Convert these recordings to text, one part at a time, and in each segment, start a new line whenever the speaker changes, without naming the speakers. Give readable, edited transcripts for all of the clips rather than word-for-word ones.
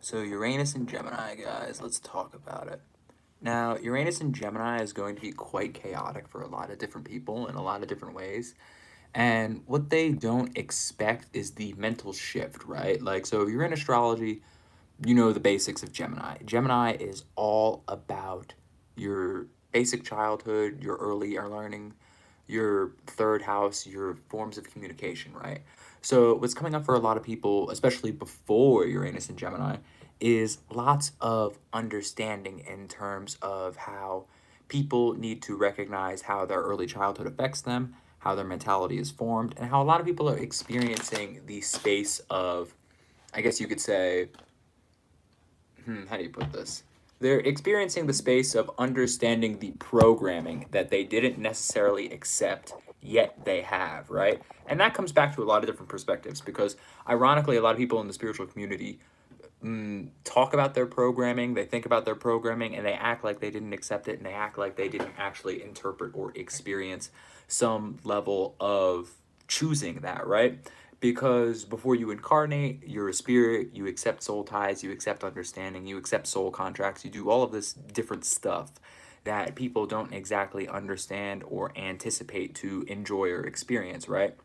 So Uranus in Gemini, guys, let's talk about it. Now, Uranus in Gemini is going to be quite chaotic for a lot of different people in a lot of different ways. And what they don't expect is the mental shift, right? Like, so if you're in astrology, you know the basics of Gemini. Gemini is all about your basic childhood, your early learning, your third house, your forms of communication, right? So what's coming up for a lot of people, especially before Uranus and Gemini, is lots of understanding in terms of how people need to recognize how their early childhood affects them, how their mentality is formed, and how a lot of people are experiencing the space of, I guess you could say, how do you put this? They're experiencing the space of understanding the programming that they didn't necessarily accept, yet they have, right? And that comes back to a lot of different perspectives because, ironically, a lot of people in the spiritual community talk about their programming, they think about their programming, and they act like they didn't accept it, and they act like they didn't actually interpret or experience some level of choosing that, right? Because before you incarnate, you're a spirit, you accept soul ties, you accept understanding, you accept soul contracts, you do all of this different stuff that people don't exactly understand or anticipate to enjoy or experience, right?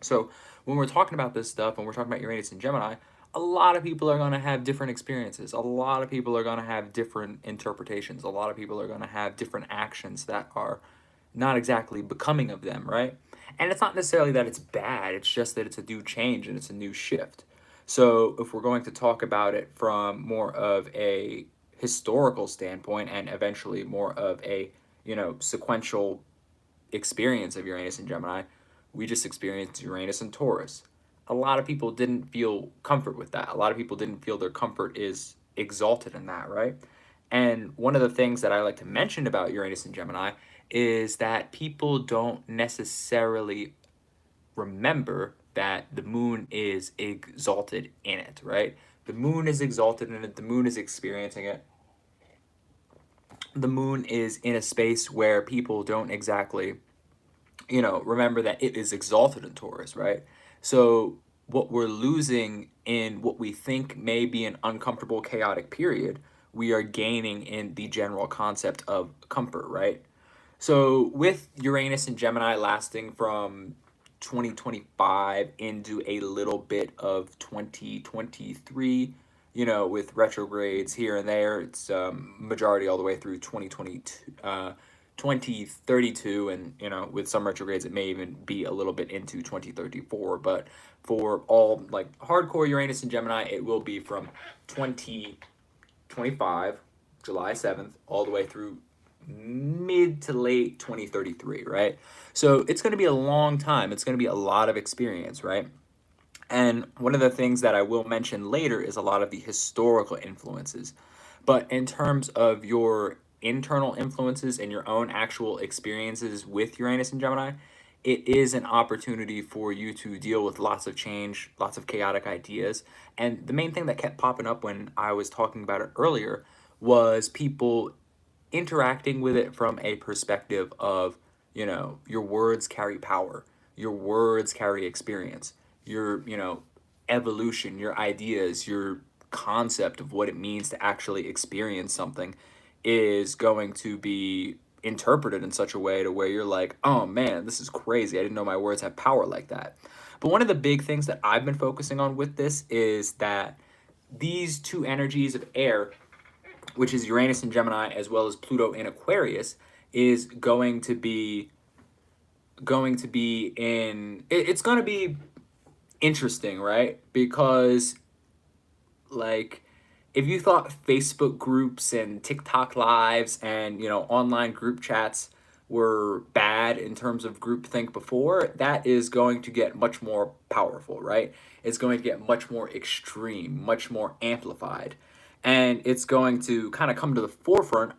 So when we're talking about this stuff, when we're talking about Uranus and Gemini, a lot of people are going to have different experiences. A lot of people are going to have different interpretations. A lot of people are going to have different actions that are not exactly becoming of them, right? And it's not necessarily that it's bad, it's just that it's a new change and it's a new shift. So if we're going to talk about it from more of a historical standpoint and eventually more of a, sequential experience of Uranus and Gemini, we just experienced Uranus and Taurus. A lot of people didn't feel comfort with that. A lot of people didn't feel their comfort is exalted in that, right? And one of the things that I like to mention about Uranus and Gemini is that people don't necessarily remember that the moon is exalted in it, right? The moon is exalted in it, the moon is experiencing it. The moon is in a space where people don't exactly remember that it is exalted in Taurus, right? So what we're losing in what we think may be an uncomfortable, chaotic period, we are gaining in the general concept of comfort, right? So with Uranus and Gemini lasting from 2025 into a little bit of 2023, with retrogrades here and there, it's majority all the way through 2022, 2032, and with some retrogrades it may even be a little bit into 2034. But for all like hardcore Uranus and Gemini, it will be from 2025, July 7th, all the way through mid to late 2033, right? So it's going to be a long time. It's going to be a lot of experience, right? And one of the things that I will mention later is a lot of the historical influences. But in terms of your internal influences and your own actual experiences with Uranus and Gemini, it is an opportunity for you to deal with lots of change, lots of chaotic ideas. And the main thing that kept popping up when I was talking about it earlier was people interacting with it from a perspective of, your words carry power, your words carry experience, your, evolution, your ideas, your concept of what it means to actually experience something is going to be interpreted in such a way to where you're like, oh man, this is crazy. I didn't know my words have power like that. But one of the big things that I've been focusing on with this is that these two energies of air, which is Uranus and Gemini, as well as Pluto in Aquarius, is going to be in. It's going to be interesting, right? Because like, if you thought Facebook groups and TikTok lives and online group chats were bad in terms of groupthink before, that is going to get much more powerful, right? It's going to get much more extreme, much more amplified. And it's going to kind of come to the forefront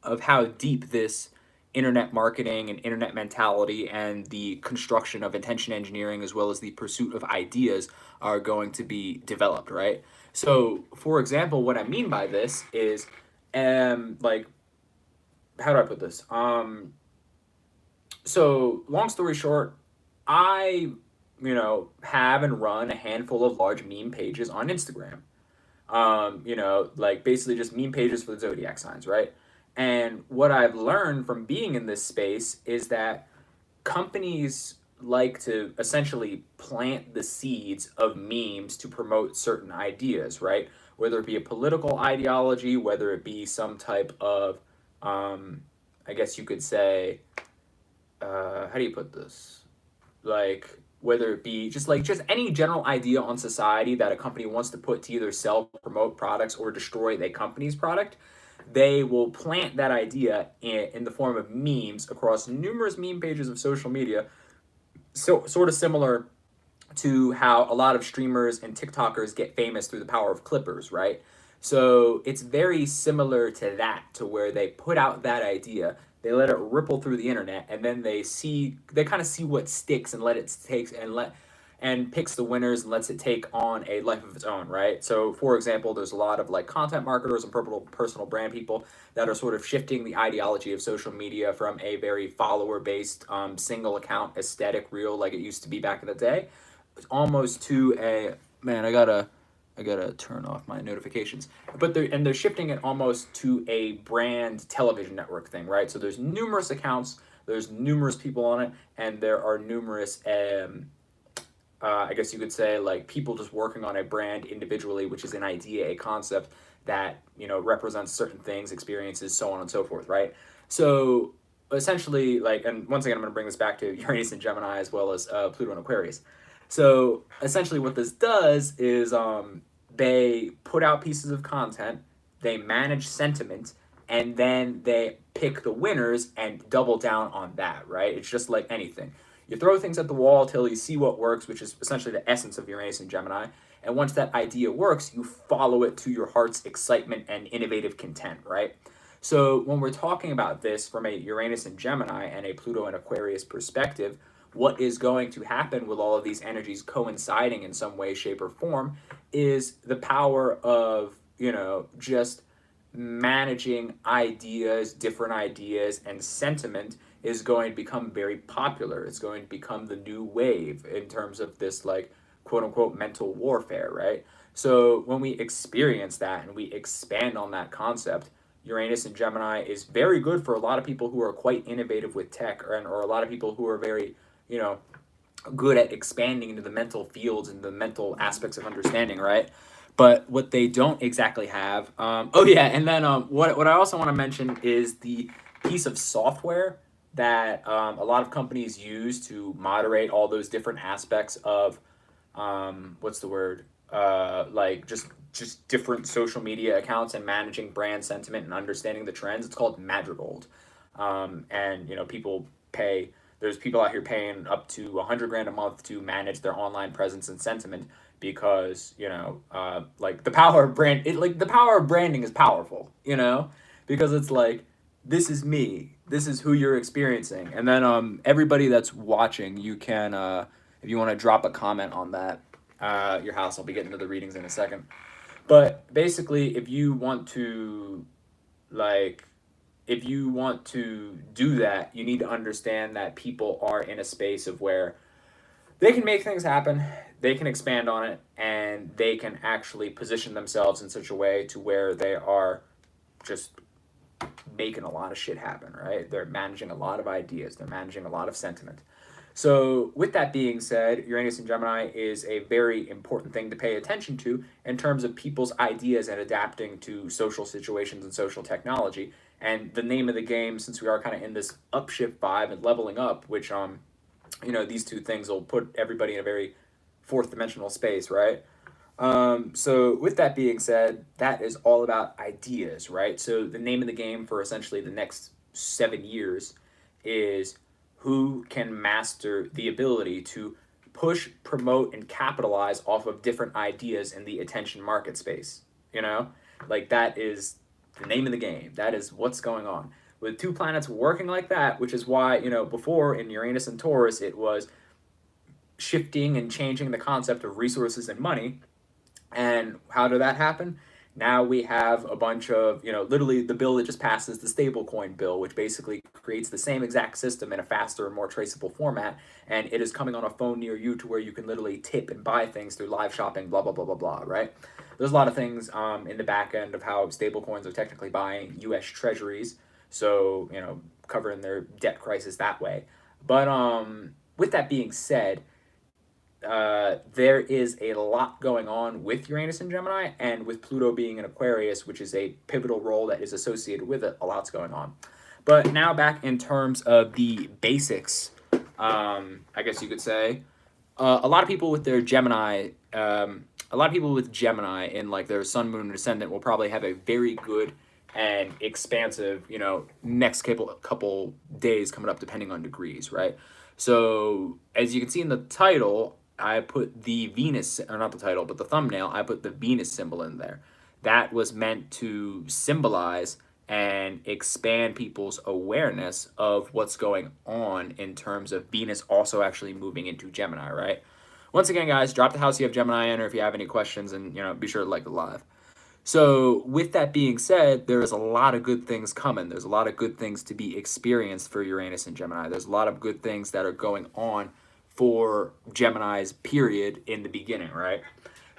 of how deep this internet marketing and internet mentality and the construction of intention engineering as well as the pursuit of ideas are going to be developed, right? So, for example, what I mean by this is, like, how do I put this? So long story short, I, have and run a handful of large meme pages on Instagram. you know, like basically just meme pages for the zodiac signs, right? And what I've learned from being in this space is that companies like to essentially plant the seeds of memes to promote certain ideas, right? Whether it be a political ideology, whether it be some type of, I guess you could say, how do you put this? Like, whether it be just any general idea on society that a company wants to put to either sell, promote products, or destroy their company's product, they will plant that idea in the form of memes across numerous meme pages of social media. So sort of similar to how a lot of streamers and TikTokers get famous through the power of clippers, right? So it's very similar to that, to where they put out that idea, they let it ripple through the internet, and then they kind of see what sticks and let it take and picks the winners and lets it take on a life of its own, right? So, for example, there's a lot of like content marketers and personal brand people that are sort of shifting the ideology of social media from a very follower based, single account aesthetic reel like it used to be back in the day, almost to a man. I gotta turn off my notifications. But they're shifting it almost to a brand television network thing, right? So there's numerous accounts, there's numerous people on it, and there are numerous I guess you could say, like, people just working on a brand individually, which is an idea, a concept that, you know, represents certain things, experiences, so on and so forth, right? So essentially, like, and once again, I'm going to bring this back to Uranus and Gemini as well as Pluto and Aquarius. So essentially, what this does is they put out pieces of content, they manage sentiment, and then they pick the winners and double down on that, right? It's just like anything. You throw things at the wall till you see what works, which is essentially the essence of Uranus and Gemini. And once that idea works, you follow it to your heart's excitement and innovative content, right? So when we're talking about this from a Uranus and Gemini and a Pluto and Aquarius perspective, what is going to happen with all of these energies coinciding in some way, shape, or form is the power of, you know, just managing ideas, different ideas, and sentiment is going to become very popular. It's going to become the new wave in terms of this, like, quote unquote, mental warfare, right? So when we experience that and we expand on that concept, Uranus and Gemini is very good for a lot of people who are quite innovative with tech, or a lot of people who are very, you know, good at expanding into the mental fields and the mental aspects of understanding, right? But what they don't exactly have, oh yeah, and then what I also want to mention is the piece of software that a lot of companies use to moderate all those different aspects of, what's the word, like just different social media accounts and managing brand sentiment and understanding the trends. It's called Madrigold, and you know, people pay. There's people out here paying up to 100 grand a month to manage their online presence and sentiment, because, you know, like the power of the power of branding is powerful, you know, because it's like, this is me, this is who you're experiencing, and then everybody that's watching, you can if you want to drop a comment on that, your house. I'll be getting to the readings in a second, but basically, if you want to, like, if you want to do that, you need to understand that people are in a space of where they can make things happen, they can expand on it, and they can actually position themselves in such a way to where they are just making a lot of shit happen, right? They're managing a lot of ideas, they're managing a lot of sentiment. So, with that being said, Uranus and Gemini is a very important thing to pay attention to in terms of people's ideas and adapting to social situations and social technology. And the name of the game, since we are kind of in this upshift vibe and leveling up, which you know, these two things will put everybody in a very fourth dimensional space, right? So with that being said, that is all about ideas, right? So the name of the game for essentially the next 7 years is who can master the ability to push, promote, and capitalize off of different ideas in the attention market space. You know, like, that is the name of the game. That is what's going on with two planets working like that, which is why, you know, before in Uranus and Taurus, it was shifting and changing the concept of resources and money. And how did that happen? Now we have a bunch of, you know, literally the bill that just passes, the stablecoin bill, which basically creates the same exact system in a faster and more traceable format. And it is coming on a phone near you to where you can literally tip and buy things through live shopping, blah, blah, blah, blah, blah, right? there's a lot of things in the back end of how stablecoins are technically buying U.S. treasuries, so covering their debt crisis that way. But with that being said, there is a lot going on with Uranus and Gemini, and with Pluto being in Aquarius, which is a pivotal role that is associated with it, a lot's going on. But now back in terms of the basics, I guess you could say, a lot of people with their Gemini, a lot of people with Gemini in like their Sun, Moon, and Ascendant will probably have a very good and expansive, next couple days coming up, depending on degrees, right? So as you can see in the title, I put the Venus, or not the title, but the thumbnail, I put the Venus symbol in there. That was meant to symbolize and expand people's awareness of what's going on in terms of Venus also actually moving into Gemini, right? Once again, guys, drop the house you have Gemini in, or if you have any questions, and be sure to like the live. So with that being said, there is a lot of good things coming. There's a lot of good things to be experienced for Uranus and Gemini. There's a lot of good things that are going on for Gemini's period in the beginning, right?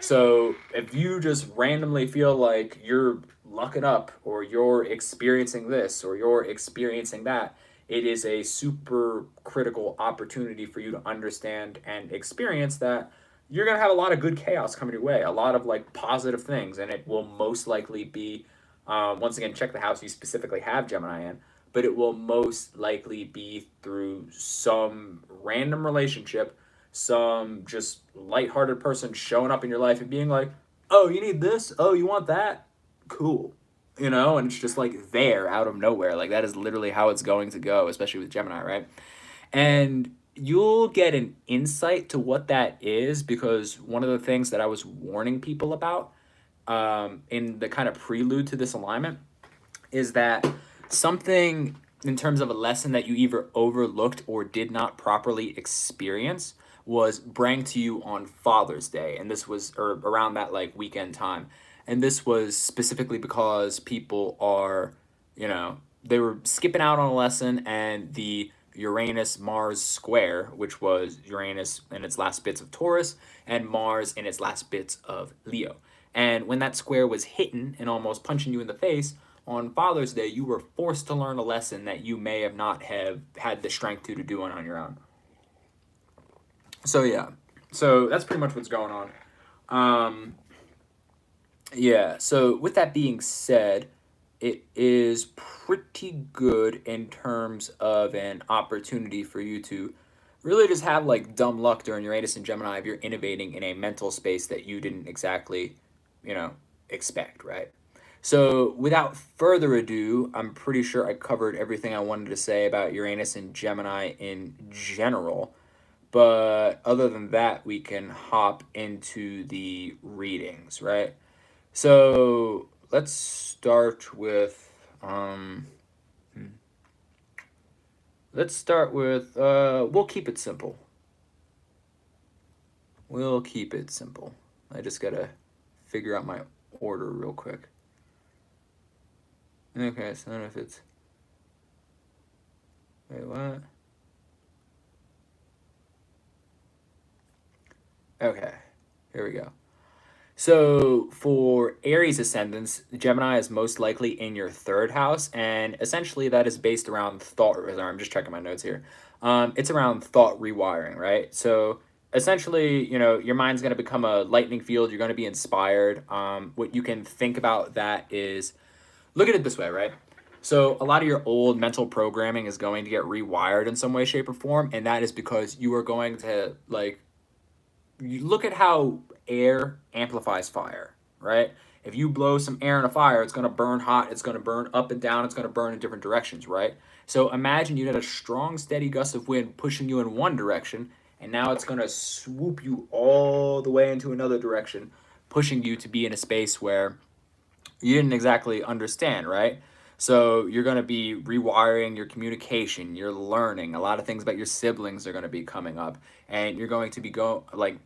So if you just randomly feel like you're lucking up, or you're experiencing this, or you're experiencing that, it is a super critical opportunity for you to understand and experience that you're going to have a lot of good chaos coming your way, a lot of like positive things, and it will most likely be, once again, check the house you specifically have Gemini in, but it will most likely be through some random relationship, some just lighthearted person showing up in your life and being like, oh, you need this? Oh, you want that? Cool. And it's just like there out of nowhere. Like that is literally how it's going to go, especially with Gemini, right? And you'll get an insight to what that is, because one of the things that I was warning people about in the kind of prelude to this alignment is that something in terms of a lesson that you either overlooked or did not properly experience was brought to you on Father's Day, and this was around that like weekend time. And this was specifically because people are, they were skipping out on a lesson, and the Uranus Mars square, which was Uranus in its last bits of Taurus and Mars in its last bits of Leo. And when that square was hitting and almost punching you in the face on Father's Day, you were forced to learn a lesson that you may have not have had the strength to do on your own. So yeah, so that's pretty much what's going on. Yeah, so with that being said, it is pretty good in terms of an opportunity for you to really just have like dumb luck during Uranus and Gemini if you're innovating in a mental space that you didn't exactly, expect, right? So without further ado, I'm pretty sure I covered everything I wanted to say about Uranus and Gemini in general. But other than that, we can hop into the readings, right? So let's start with we'll keep it simple. We'll keep it simple. I just gotta figure out my order real quick. Okay, so then if it's, wait, what? Okay, here we go. So for Aries ascendants, Gemini is most likely in your third house, and essentially that is based around thought. I'm just checking my notes here. It's around thought rewiring, right? So essentially, your mind's going to become a lightning field. You're going to be inspired. What you can think about that is, look at it this way, right? So a lot of your old mental programming is going to get rewired in some way, shape, or form, and that is because you are going to you look at how air amplifies fire, right? If you blow some air in a fire, it's going to burn hot, it's going to burn up and down, it's going to burn in different directions, right? So imagine you had a strong, steady gust of wind pushing you in one direction, and now it's going to swoop you all the way into another direction, pushing you to be in a space where you didn't exactly understand, right? So you're going to be rewiring your communication, your learning. A lot of things about your siblings are going to be coming up, and you're going to be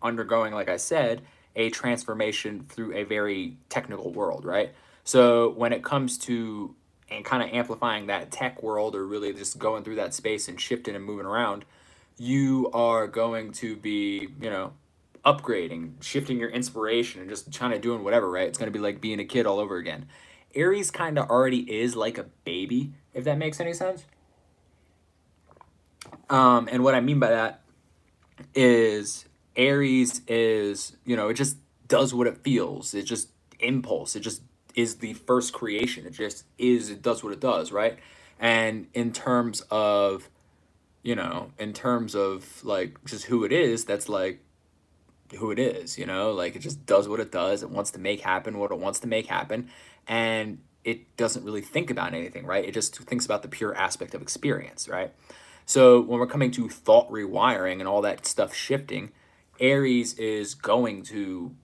undergoing, like I said, a transformation through a very technical world, right? So when it comes to and kind of amplifying that tech world, or really just going through that space and shifting and moving around, you are going to be, upgrading, shifting your inspiration, and just trying to doing whatever, right? It's going to be like being a kid all over again. Aries kind of already is like a baby, if that makes any sense. And what I mean by that is Aries is, it just does what it feels. It just impulse. It just is the first creation. It just is, it does what it does, right? And in terms of, like just who it is, that's like who it is, like it just does what it does. It wants to make happen what it wants to make happen. And it doesn't really think about anything, right? It just thinks about the pure aspect of experience, right? So when we're coming to thought rewiring and all that stuff shifting, Aries is going to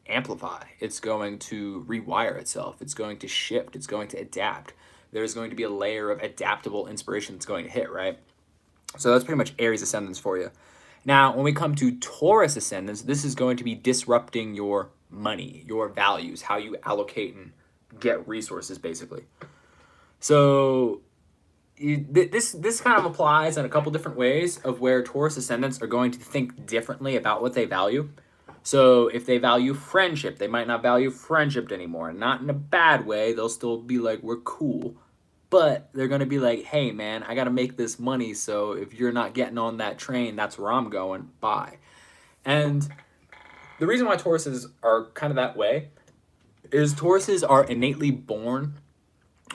amplify. It's going to rewire itself. It's going to shift. It's going to adapt. There's going to be a layer of adaptable inspiration that's going to hit, right? So that's pretty much Aries ascendants for you. Now, when we come to Taurus ascendants, this is going to be disrupting your money, your values, how you allocate and get resources, basically. So this kind of applies in a couple different ways of where Taurus ascendants are going to think differently about what they value. So if they value friendship, they might not value friendship anymore. Not in a bad way. They'll still be like, we're cool. But they're going to be like, hey, man, I got to make this money. So if you're not getting on that train, that's where I'm going. Bye. And the reason why Tauruses are kind of that way is Tauruses are innately born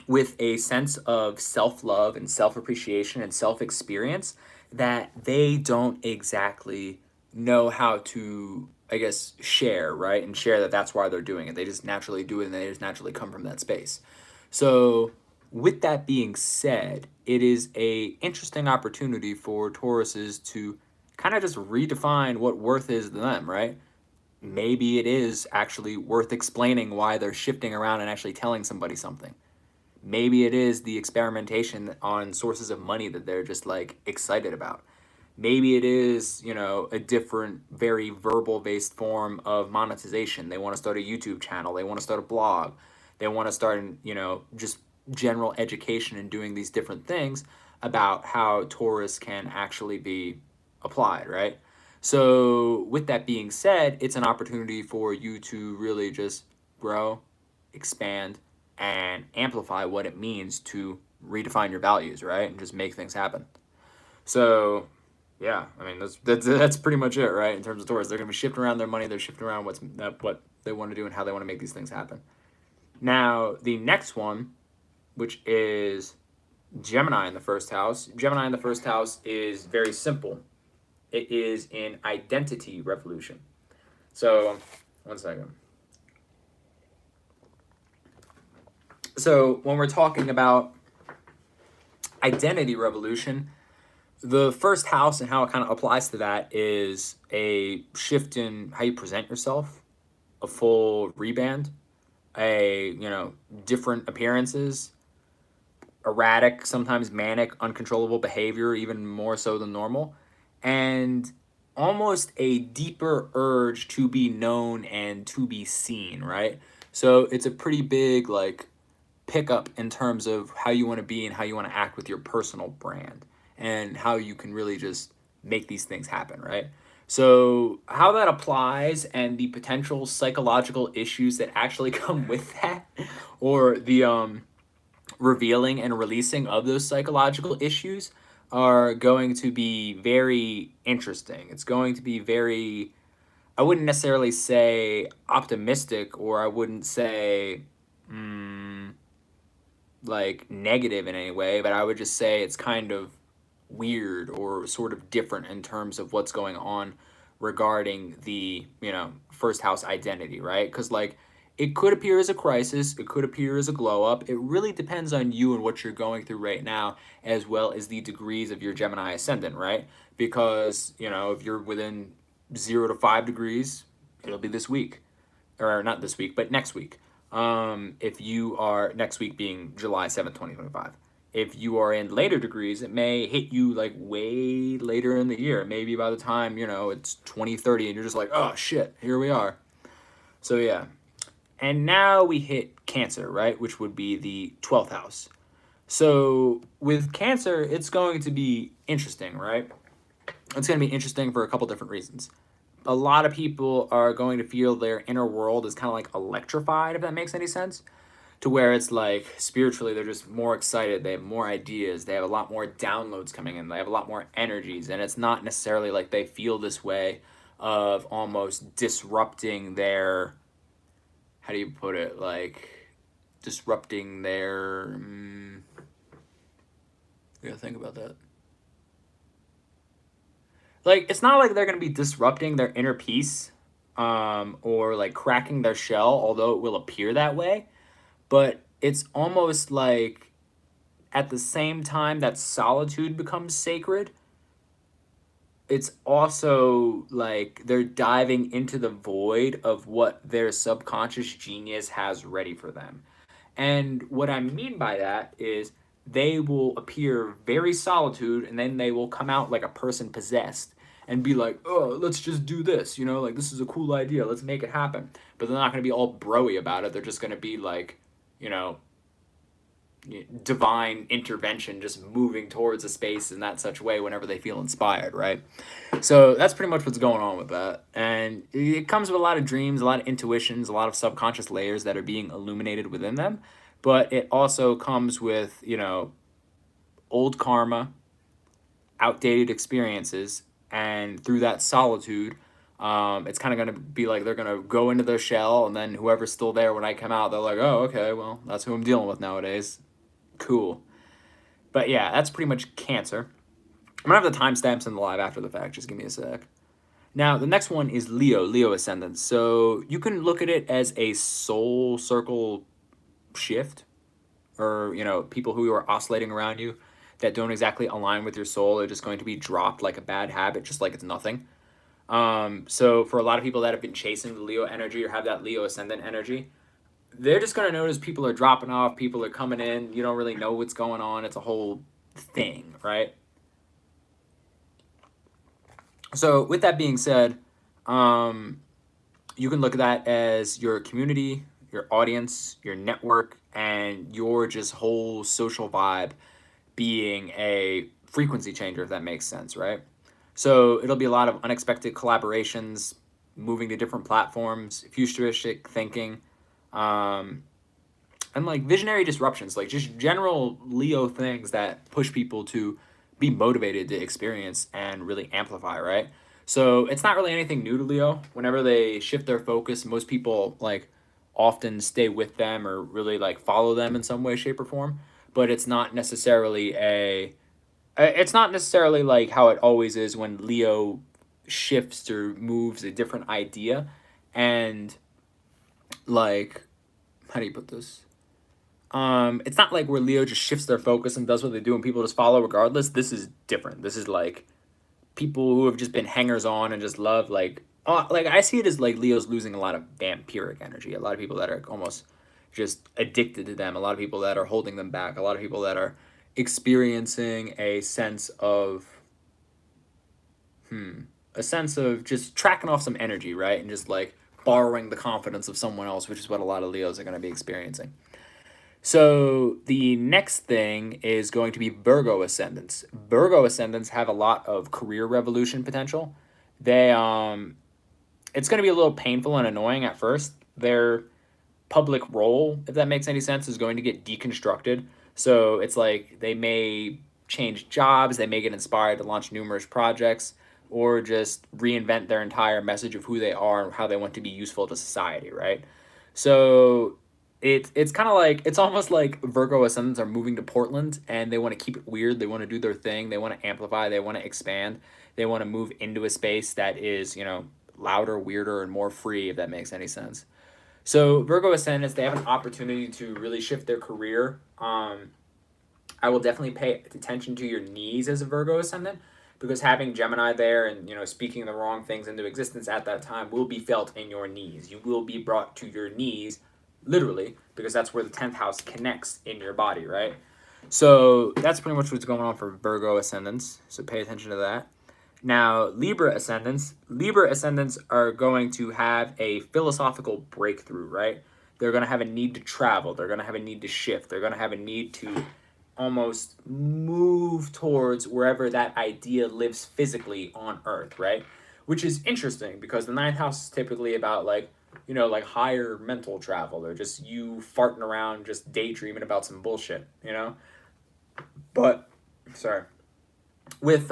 with a sense of self-love and self-appreciation and self-experience that they don't exactly know how to, I guess, share, right? And share that that's why they're doing it. They just naturally do it and they just naturally come from that space. So with that being said, it is a interesting opportunity for Tauruses to kind of just redefine what worth is to them, right? Maybe it is actually worth explaining why they're shifting around and actually telling somebody something. Maybe it is the experimentation on sources of money that they're just like excited about. Maybe it is, a different, very verbal based form of monetization. They want to start a YouTube channel. They want to start a blog. They want to start, just general education and doing these different things about how Taurus can actually be applied, right? So with that being said, it's an opportunity for you to really just grow, expand, and amplify what it means to redefine your values, right? And just make things happen. So yeah, I mean, that's pretty much it, right? In terms of Taurus, they're going to be shifting around their money. They're shifting around what they want to do and how they want to make these things happen. Now, the next one, which is Gemini in the first house. Gemini in the first house is very simple. It is an identity revolution. So, one second. So, when we're talking about identity revolution, the first house and how it kind of applies to that is a shift in how you present yourself, a full reband, different appearances, erratic, sometimes manic, uncontrollable behavior, even more so than normal, and almost a deeper urge to be known and to be seen, right? So it's a pretty big like pickup in terms of how you want to be and how you want to act with your personal brand and how you can really just make these things happen, right? So how that applies and the potential psychological issues that actually come with that, or the revealing and releasing of those psychological issues, are going to be very interesting. It's going to be very, I wouldn't necessarily say optimistic, or I wouldn't say like negative in any way, but I would just say it's kind of weird or sort of different in terms of what's going on regarding the, first house identity, right? Because like it could appear as a crisis, it could appear as a glow up. It really depends on you and what you're going through right now, as well as the degrees of your Gemini ascendant, right? Because, if you're within 0 to 5 degrees, it'll be this week. Or not this week, but next week. If you are, next week being July 7th, 2025. If you are in later degrees, it may hit you like way later in the year. Maybe by the time, it's 2030 and you're just like, oh shit, here we are. So yeah. And now we hit Cancer, right? Which would be the 12th house. So with Cancer, it's going to be interesting, right? It's going to be interesting for a couple different reasons. a lot of people are going to feel their inner world is kind of like electrified, if that makes any sense, to where it's like spiritually they're just more excited, they have more ideas, they have a lot more downloads coming in, they have a lot more energies, and it's not necessarily like they feel this way of almost disrupting their, how do you put it, like disrupting their you gotta think about that. Like, it's not like they're going to be disrupting their inner peace, or like cracking their shell, although it will appear that way. But it's almost like at the same time that solitude becomes sacred, it's also like they're diving into the void of what their subconscious genius has ready for them. And what I mean by that is they will appear very solitude and then they will come out like a person possessed and be like, oh, let's just do this, you know, like this is a cool idea, let's make it happen. But they're not going to be all broy about it. They're just going to be like, you know, divine intervention, just moving towards a space in that such way whenever they feel inspired, right? So that's pretty much what's going on with that. And it comes with a lot of dreams, a lot of intuitions, a lot of subconscious layers that are being illuminated within them. But it also comes with, you know, old karma, outdated experiences, and through that solitude, it's kind of going to be like they're going to go into their shell, and then whoever's still there when I come out, they're like, oh, okay, well, that's who I'm dealing with nowadays. Cool. But yeah, that's pretty much Cancer. I'm going to have the timestamps in the live after the fact. Just give me a sec. Now, the next one is Leo, Leo ascendant. So you can look at it as a soul circle shift, or, you know, people who are oscillating around you that don't exactly align with your soul are just going to be dropped like a bad habit, just like it's nothing. So for a lot of people that have been chasing the Leo energy or have that Leo ascendant energy, they're just going to notice people are dropping off, people are coming in, you don't really know what's going on. It's a whole thing, right? So with that being said, you can look at that as your community, your audience, your network, and your just whole social vibe being a frequency changer, if that makes sense, right? So it'll be a lot of unexpected collaborations, moving to different platforms, futuristic thinking, um, and like visionary disruptions, like just general Leo things that push people to be motivated to experience and really amplify, right? So it's not really anything new to Leo. Whenever they shift their focus, most people like often stay with them or really like follow them in some way, shape, or form. But it's not necessarily it's not necessarily like how it always is when Leo shifts or moves a different idea. And like, how do you put this? It's not like where Leo just shifts their focus and does what they do and people just follow regardless. This is different. This is like people who have just been hangers on and just love like I see it as like Leo's losing a lot of vampiric energy. A lot of people that are almost just addicted to them. A lot of people that are holding them back. A lot of people that are experiencing a sense of just tracking off some energy, right? And just like borrowing the confidence of someone else, which is what a lot of Leos are going to be experiencing. So the next thing is going to be Virgo ascendants. Virgo ascendants have a lot of career revolution potential. They it's going to be a little painful and annoying at first. Their public role, if that makes any sense, is going to get deconstructed. So it's like they may change jobs, they may get inspired to launch numerous projects, or just reinvent their entire message of who they are and how they want to be useful to society, right? So it's kind of like it's almost like Virgo ascendants are moving to Portland and they want to keep it weird. They want to do their thing. They want to amplify. They want to expand. They want to move into a space that is, you know, louder, weirder, and more free, if that makes any sense. So Virgo ascendants, they have an opportunity to really shift their career. I will definitely pay attention to your knees as a Virgo ascendant, because having Gemini there and, you know, speaking the wrong things into existence at that time will be felt in your knees. You will be brought to your knees, literally, because that's where the 10th house connects in your body, right? So that's pretty much what's going on for Virgo ascendants. So pay attention to that. Now, Libra ascendants are going to have a philosophical breakthrough, right? They're going to have a need to travel. They're going to have a need to shift. They're going to have a need to almost move towards wherever that idea lives physically on Earth, right? which is interesting because the ninth house is typically about like, you know, like higher mental travel or just you farting around, just daydreaming about some bullshit, you know? But, sorry. With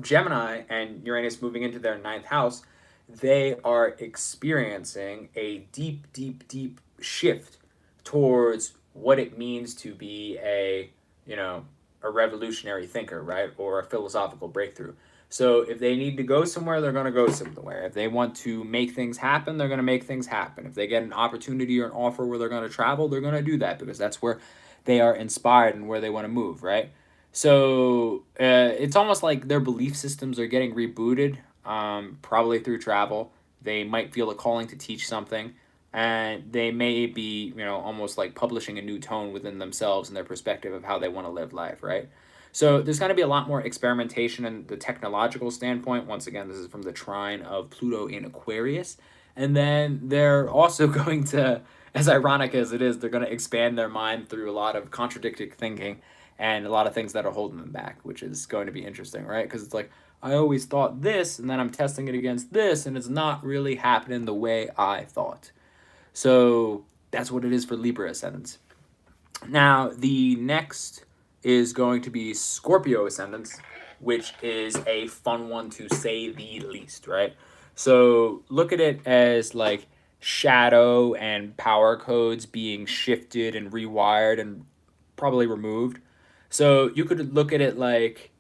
Gemini and Uranus moving into their ninth house, they are experiencing a deep, deep, deep shift towards what it means to be a, you know, a revolutionary thinker, right? Or a philosophical breakthrough. So if they need to go somewhere, they're going to go somewhere. If they want to make things happen, they're going to make things happen. If they get an opportunity or an offer where they're going to travel, they're going to do that because that's where they are inspired and where they want to move, right? So it's almost like their belief systems are getting rebooted, probably through travel. They might feel a calling to teach something, and they may be, you know, almost like publishing a new tone within themselves and their perspective of how they want to live life, right? So there's going to be a lot more experimentation in the technological standpoint. Once again, this is from the trine of Pluto in Aquarius. And then they're also going to, as ironic as it is, they're going to expand their mind through a lot of contradictory thinking and a lot of things that are holding them back, which is going to be interesting, right? Because it's like, I always thought this, and then I'm testing it against this, and it's not really happening the way I thought. So that's what it is for Libra ascendants. Now, the next is going to be Scorpio ascendants, which is a fun one to say the least, right? So look at it as like shadow and power codes being shifted and rewired and probably removed. So you could look at it like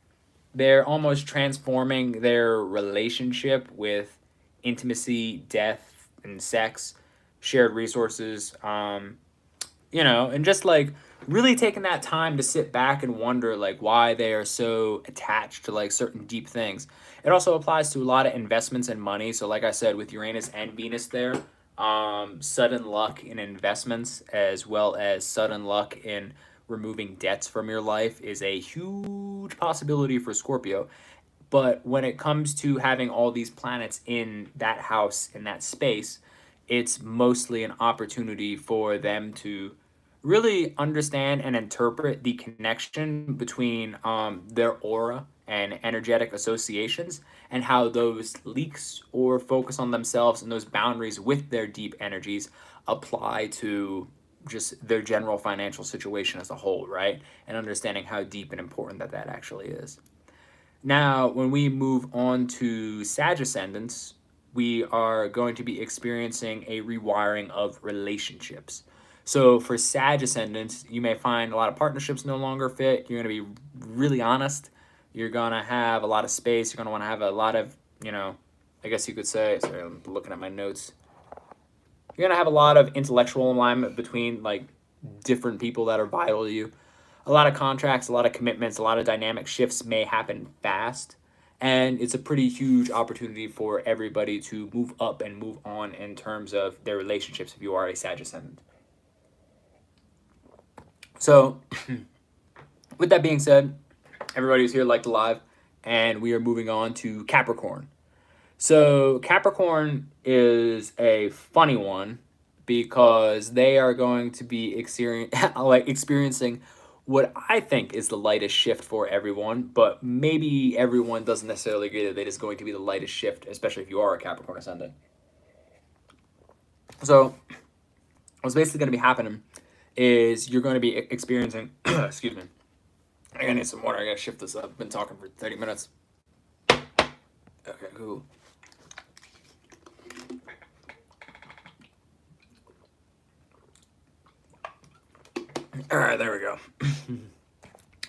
they're almost transforming their relationship with intimacy, death, and sex, shared resources, you know, and just like really taking that time to sit back and wonder like why they are so attached to like certain deep things. It also applies to a lot of investments and money. So like I said, with Uranus and Venus there, sudden luck in investments as well as sudden luck in removing debts from your life is a huge possibility for Scorpio. But when it comes to having all these planets in that house, in that space, it's mostly an opportunity for them to really understand and interpret the connection between their aura and energetic associations and how those leaks or focus on themselves and those boundaries with their deep energies apply to just their general financial situation as a whole, right? And understanding how deep and important that that actually is. Now, when we move on to Sag ascendants, we are going to be experiencing a rewiring of relationships. So for Sag ascendants, you may find a lot of partnerships no longer fit. You're going to be really honest. You're going to have a lot of space. You're going to want to have a lot of, you know, I guess you could say, sorry, I'm looking at my notes. You're going to have a lot of intellectual alignment between like different people that are vital to you. A lot of contracts, a lot of commitments, a lot of dynamic shifts may happen fast. And it's a pretty huge opportunity for everybody to move up and move on in terms of their relationships if you are a Sag ascendant. So, with that being said, everybody who's here liked the live, and we are moving on to Capricorn. So, Capricorn is a funny one because they are going to be experiencing what I think is the lightest shift for everyone, but maybe everyone doesn't necessarily agree that it is going to be the lightest shift, especially if you are a Capricorn ascendant. So, what's basically going to be happening is you're going to be experiencing, excuse me, I gotta need some water, I gotta shift this up, I've been talking for 30 minutes. Okay, cool. All right, there we go.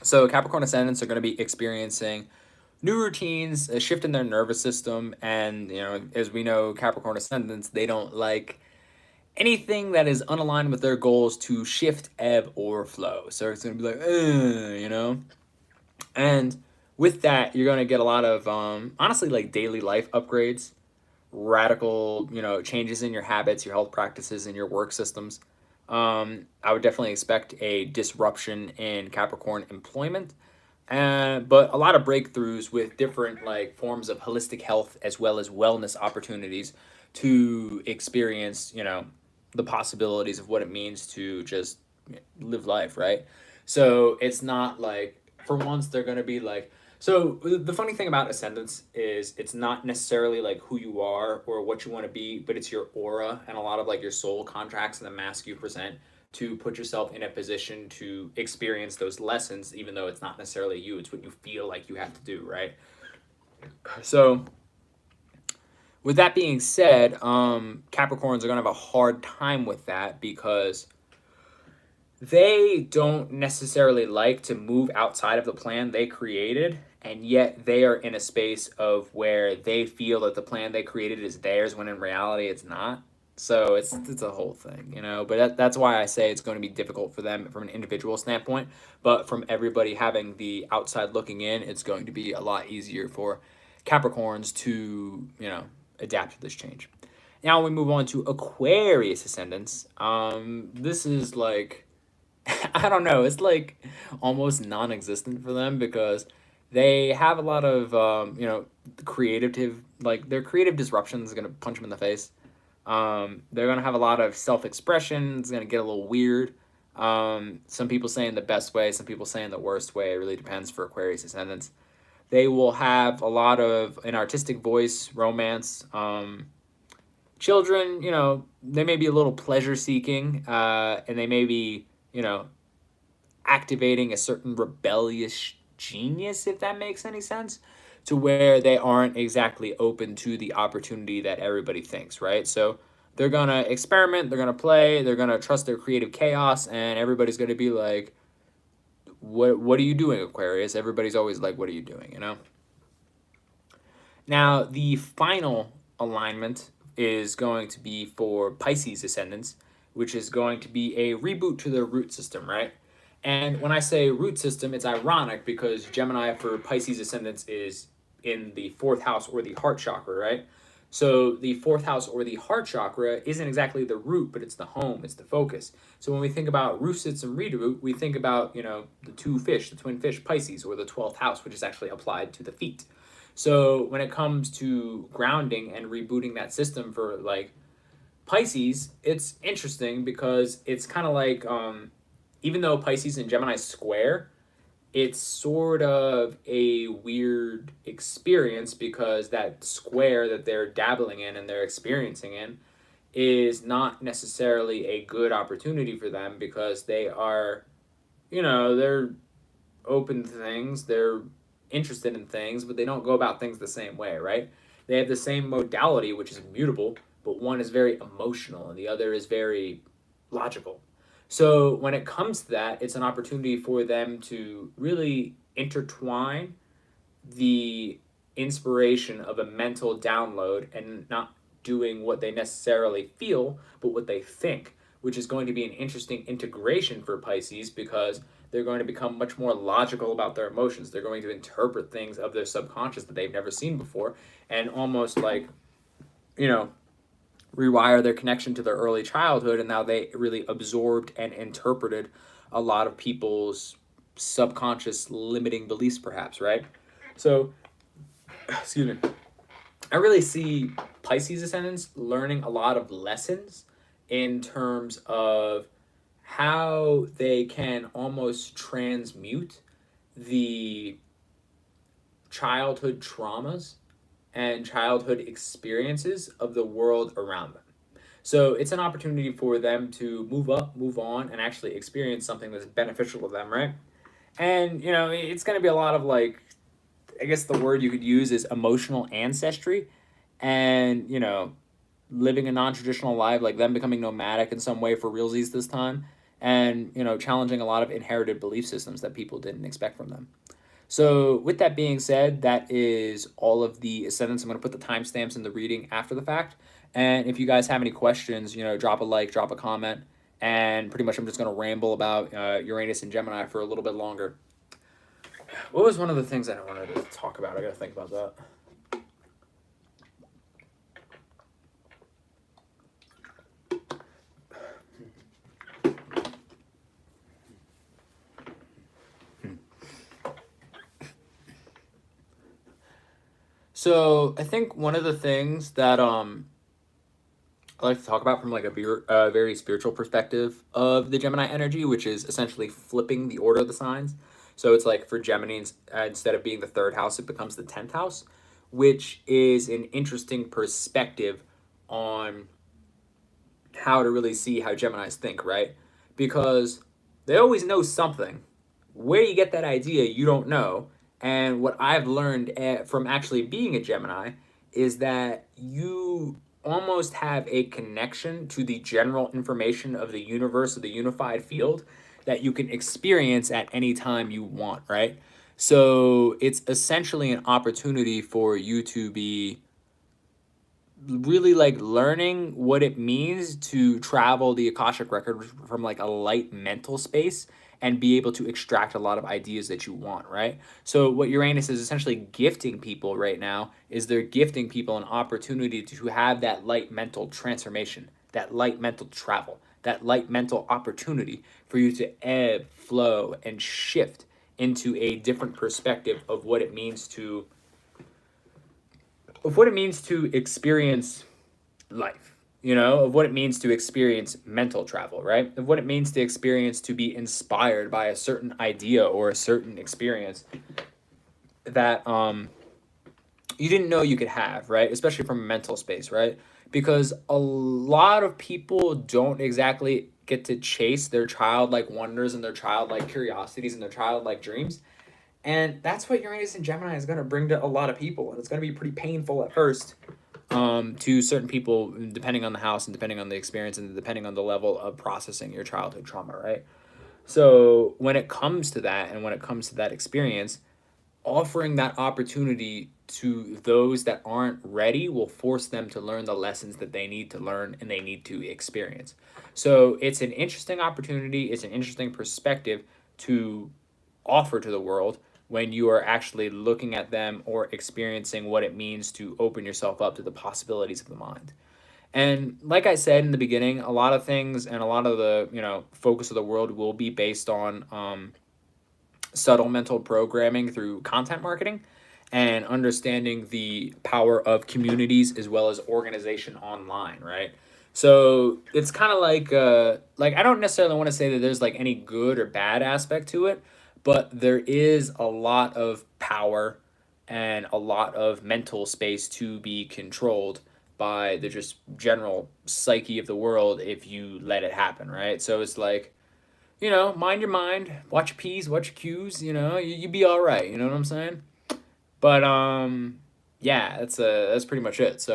So Capricorn ascendants are going to be experiencing new routines, a shift in their nervous system, and you know, as we know, Capricorn ascendants, they don't like anything that is unaligned with their goals to shift, ebb, or flow. So it's going to be like, you know, and with that, you're going to get a lot of honestly like daily life upgrades, radical, you know, changes in your habits, your health practices, and your work systems. I would definitely expect a disruption in Capricorn employment, but a lot of breakthroughs with different like forms of holistic health as well as wellness opportunities to experience, you know, the possibilities of what it means to just live life, right? So it's not like for once they're going to be like
So the funny thing about ascendants is it's not necessarily like who you are or what you want to be, but it's your aura and a lot of like your soul contracts and the mask you present to put yourself in a position to experience those lessons, even though it's not necessarily you, it's what you feel like you have to do, right? So with that being said, Capricorns are gonna have a hard time with that because they don't necessarily like to move outside of the plan they created, and yet they are in a space of where they feel that the plan they created is theirs when in reality it's not. So it's a whole thing, you know. But that's why I say it's going to be difficult for them from an individual standpoint. But from everybody having the outside looking in, it's going to be a lot easier for Capricorns to, you know, adapt to this change. Now we move on to Aquarius ascendants. This is like I don't know. It's like almost non-existent for them because they have a lot of you know, creative, like their creative disruption is gonna punch them in the face. They're gonna have a lot of self-expression. It's gonna get a little weird. Some people saying the best way, some people saying the worst way. It really depends for Aquarius ascendants. They will have a lot of an artistic voice, romance. Children, you know, they may be a little pleasure seeking, and they may be, you know, activating a certain rebellious genius, if that makes any sense, to where they aren't exactly open to the opportunity that everybody thinks, right? So they're gonna experiment, they're gonna play, they're gonna trust their creative chaos, and everybody's gonna be like, what are you doing, Aquarius? Everybody's always like, what are you doing, you know? Now, the final alignment is going to be for Pisces ascendants, which is going to be a reboot to their root system, right? And when I say root system, it's ironic because Gemini for Pisces ascendants is in the fourth house or the heart chakra, right? So the fourth house or the heart chakra isn't exactly the root, but it's the home, it's the focus. So when we think about root system reboot, we think about, you know, the two fish, the twin fish, Pisces, or the 12th house, which is actually applied to the feet. So when it comes to grounding and rebooting that system for like Pisces, it's interesting because it's kind of like even though Pisces and Gemini square, it's sort of a weird experience because that square that they're dabbling in and they're experiencing in is not necessarily a good opportunity for them because they are, you know, they're open to things, they're interested in things, but they don't go about things the same way, right? They have the same modality, which is mutable, but one is very emotional and the other is very logical. So when it comes to that, it's an opportunity for them to really intertwine the inspiration of a mental download and not doing what they necessarily feel, but what they think, which is going to be an interesting integration for Pisces because they're going to become much more logical about their emotions. They're going to interpret things of their subconscious that they've never seen before and almost like, you know, rewire their connection to their early childhood. And now they really absorbed and interpreted a lot of people's subconscious limiting beliefs, perhaps, right? So, excuse me. I really see Pisces ascendants learning a lot of lessons in terms of how they can almost transmute the childhood traumas and childhood experiences of the world around them. So it's an opportunity for them to move up, move on, and actually experience something that's beneficial to them, right? And, you know, it's going to be a lot of like, I guess the word you could use is emotional ancestry and, you know, living a non-traditional life, like them becoming nomadic in some way for realsies this time, and, you know, challenging a lot of inherited belief systems that people didn't expect from them. So with that being said, that is all of the ascendants. I'm going to put the timestamps in the reading after the fact. And if you guys have any questions, you know, drop a like, drop a comment, and pretty much I'm just going to ramble about Uranus and Gemini for a little bit longer. What was one of the things that I wanted to talk about? I got to think about that. So I think one of the things that I like to talk about from like a very spiritual perspective of the Gemini energy, which is essentially flipping the order of the signs. So it's like for Gemini, instead of being the third house, it becomes the 10th house, which is an interesting perspective on how to really see how Geminis think, right? Because they always know something. Where you get that idea, you don't know. And what I've learned from actually being a Gemini is that you almost have a connection to the general information of the universe, of the unified field, that you can experience at any time you want, right? So it's essentially an opportunity for you to be really like learning what it means to travel the Akashic record from like a light mental space and be able to extract a lot of ideas that you want, right? So what Uranus is essentially gifting people right now is they're gifting people an opportunity to have that light mental transformation, that light mental travel, that light mental opportunity for you to ebb, flow, and shift into a different perspective of what it means to experience life, of what it means to experience mental travel, right? Of what it means to experience to be inspired by a certain idea or a certain experience that you didn't know you could have, right? Especially from a mental space, right? Because a lot of people don't exactly get to chase their childlike wonders and their childlike curiosities and their childlike dreams. And that's what Uranus and Gemini is going to bring to a lot of people. And it's going to be pretty painful at first to certain people, depending on the house and depending on the experience and depending on the level of processing your childhood trauma, right? So when it comes to that and when it comes to that experience, offering that opportunity to those that aren't ready will force them to learn the lessons that they need to learn and they need to experience. So it's an interesting opportunity, it's an interesting perspective to offer to the world when you are actually looking at them or experiencing what it means to open yourself up to the possibilities of the mind. And like I said in the beginning, a lot of things and a lot of the, focus of the world will be based on subtle mental programming through content marketing and understanding the power of communities as well as organization online, right? So it's kind of like I don't necessarily want to say that there's like any good or bad aspect to it, but there is a lot of power and a lot of mental space to be controlled by the just general psyche of the world if you let it happen, right? So it's like, mind your mind, watch your P's, watch your Q's, you be all right, you know what I'm saying? But yeah, that's pretty much it. So